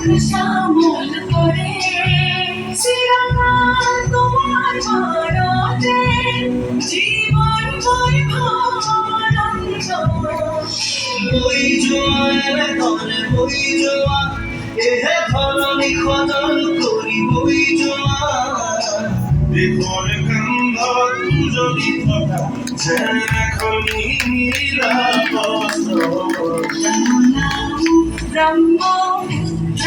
শ্যামল করে চিরকাল তোমার ভারতে জীবন বৈভবানন্দ বই জোয়ার তরে বই জোয়া এহে ধরণী খতন করি বই জোয়ার দেখুন কান্দ যদি থকা যেন এখনি নিরাপদ ব্রহ্মপুত্র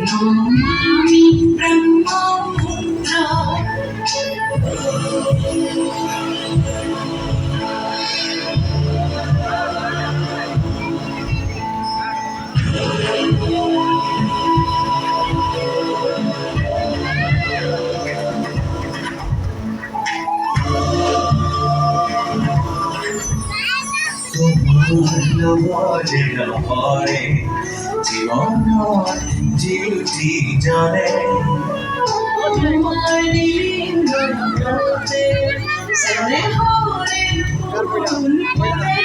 নমামি ব্রহ্মপুত্র তোমার নবজে নপরে জীবন জীবটি জানে তোমার নীলিন্দতে স্নেহ রে ফুল ফুটে